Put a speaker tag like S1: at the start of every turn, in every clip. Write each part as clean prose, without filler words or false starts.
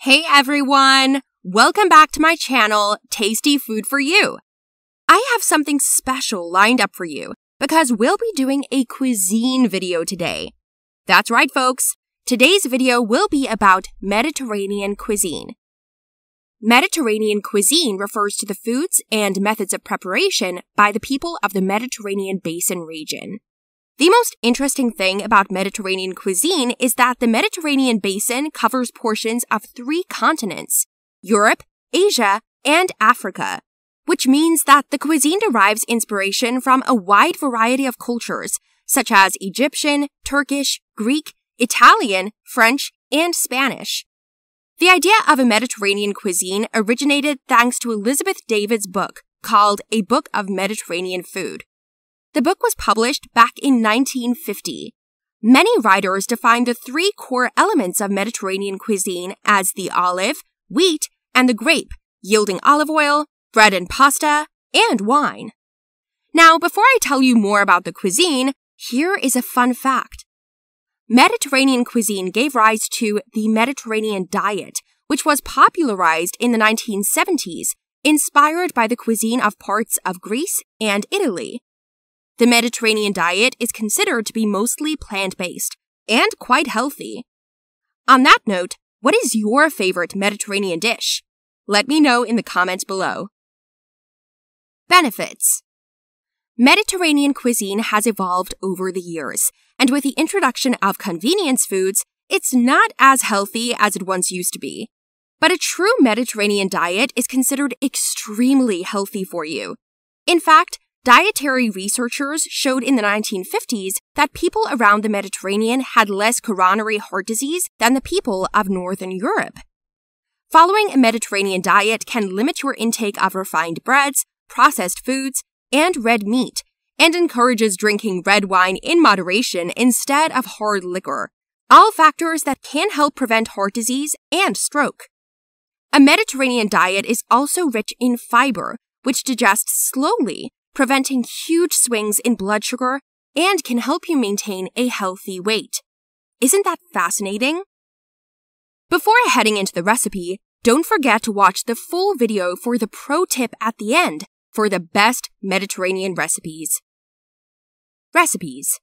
S1: Hey everyone! Welcome back to my channel, Tasty Food for You. I have something special lined up for you because we'll be doing a cuisine video today. That's right, folks. Today's video will be about Mediterranean cuisine. Mediterranean cuisine refers to the foods and methods of preparation by the people of the Mediterranean Basin region. The most interesting thing about Mediterranean cuisine is that the Mediterranean Basin covers portions of 3 continents, Europe, Asia, and Africa, which means that the cuisine derives inspiration from a wide variety of cultures, such as Egyptian, Turkish, Greek, Italian, French, and Spanish. The idea of a Mediterranean cuisine originated thanks to Elizabeth David's book called A Book of Mediterranean Food. The book was published back in 1950. Many writers define the 3 core elements of Mediterranean cuisine as the olive, wheat, and the grape, yielding olive oil, bread and pasta, and wine. Now, before I tell you more about the cuisine, here is a fun fact. Mediterranean cuisine gave rise to the Mediterranean diet, which was popularized in the 1970s, inspired by the cuisine of parts of Greece and Italy. The Mediterranean diet is considered to be mostly plant-based and quite healthy. On that note, what is your favorite Mediterranean dish? Let me know in the comments below. Benefits. Mediterranean cuisine has evolved over the years, and with the introduction of convenience foods, it's not as healthy as it once used to be. But a true Mediterranean diet is considered extremely healthy for you. In fact, dietary researchers showed in the 1950s that people around the Mediterranean had less coronary heart disease than the people of Northern Europe. Following a Mediterranean diet can limit your intake of refined breads, processed foods, and red meat, and encourages drinking red wine in moderation instead of hard liquor, all factors that can help prevent heart disease and stroke. A Mediterranean diet is also rich in fiber, which digests slowly, preventing huge swings in blood sugar, and can help you maintain a healthy weight. Isn't that fascinating? Before heading into the recipe, don't forget to watch the full video for the pro tip at the end for the best Mediterranean recipes. Recipes.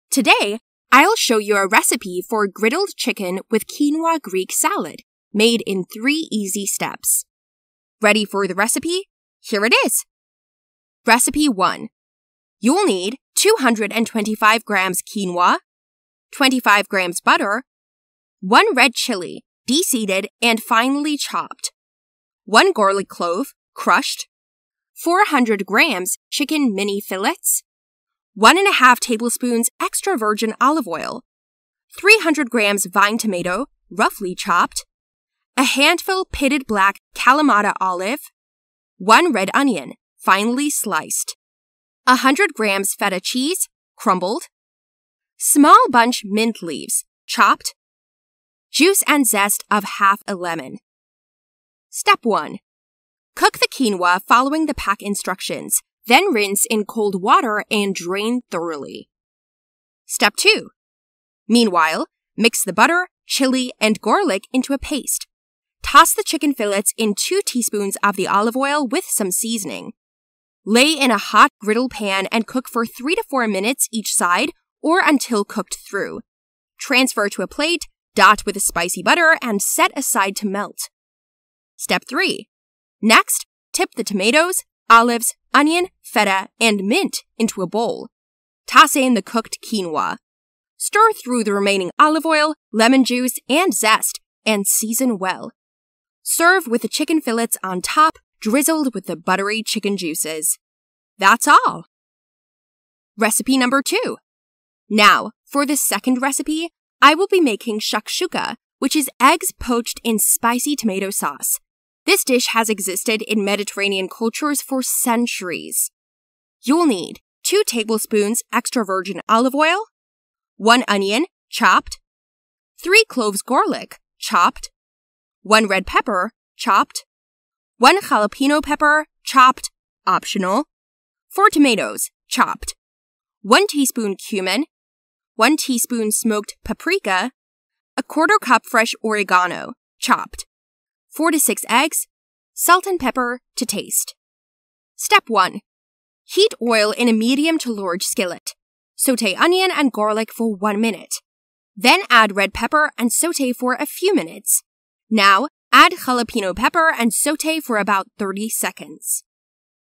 S1: Today, I'll show you a recipe for griddled chicken with quinoa Greek salad, made in 3 easy steps. Ready for the recipe? Here it is. Recipe 1. You'll need 225 grams quinoa, 25 grams butter, 1 red chili, deseeded and finely chopped, 1 garlic clove, crushed, 400 grams chicken mini fillets, 1.5 tablespoons extra virgin olive oil, 300 grams vine tomato, roughly chopped, a handful pitted black Kalamata olive, 1 red onion, finely sliced, 100 grams feta cheese, crumbled, small bunch mint leaves, chopped, juice and zest of half a lemon. Step 1. Cook the quinoa following the pack instructions, then rinse in cold water and drain thoroughly. Step 2. Meanwhile, mix the butter, chili, and garlic into a paste. Toss the chicken fillets in 2 teaspoons of the olive oil with some seasoning. Lay in a hot griddle pan and cook for 3 to 4 minutes each side or until cooked through. Transfer to a plate, dot with a spicy butter, and set aside to melt. Step 3. Next, tip the tomatoes, olives, onion, feta, and mint into a bowl. Toss in the cooked quinoa. Stir through the remaining olive oil, lemon juice, and zest, and season well. Serve with the chicken fillets on top, drizzled with the buttery chicken juices. That's all. Recipe number 2. Now, for the second recipe, I will be making shakshuka, which is eggs poached in spicy tomato sauce. This dish has existed in Mediterranean cultures for centuries. You'll need 2 tablespoons extra virgin olive oil, 1 onion, chopped, 3 cloves garlic, chopped, 1 red pepper, chopped, 1 jalapeno pepper, chopped, optional, 4 tomatoes, chopped, 1 teaspoon cumin, 1 teaspoon smoked paprika, a 1/4 cup fresh oregano, chopped. 4 to 6 eggs, salt and pepper to taste. Step 1. Heat oil in a medium to large skillet. Sauté onion and garlic for 1 minute. Then add red pepper and sauté for a few minutes. Now, add jalapeno pepper and sauté for about 30 seconds.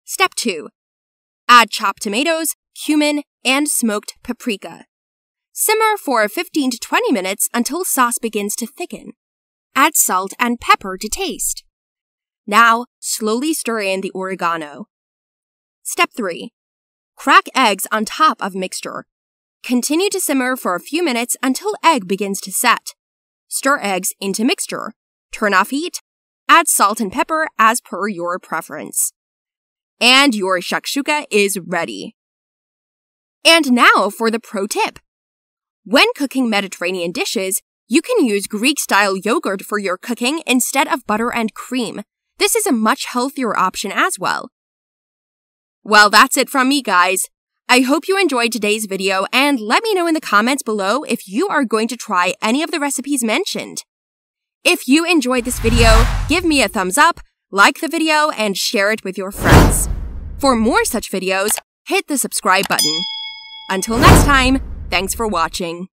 S1: Step 2. Add chopped tomatoes, cumin, and smoked paprika. Simmer for 15 to 20 minutes until sauce begins to thicken. Add salt and pepper to taste. Now, slowly stir in the oregano. Step 3. Crack eggs on top of mixture. Continue to simmer for a few minutes until egg begins to set. Stir eggs into mixture. Turn off heat. Add salt and pepper as per your preference. And your shakshuka is ready. And now for the pro tip. When cooking Mediterranean dishes, you can use Greek-style yogurt for your cooking instead of butter and cream. This is a much healthier option as well. Well, that's it from me, guys. I hope you enjoyed today's video and let me know in the comments below if you are going to try any of the recipes mentioned. If you enjoyed this video, give me a thumbs up, like the video, and share it with your friends. For more such videos, hit the subscribe button. Until next time, thanks for watching.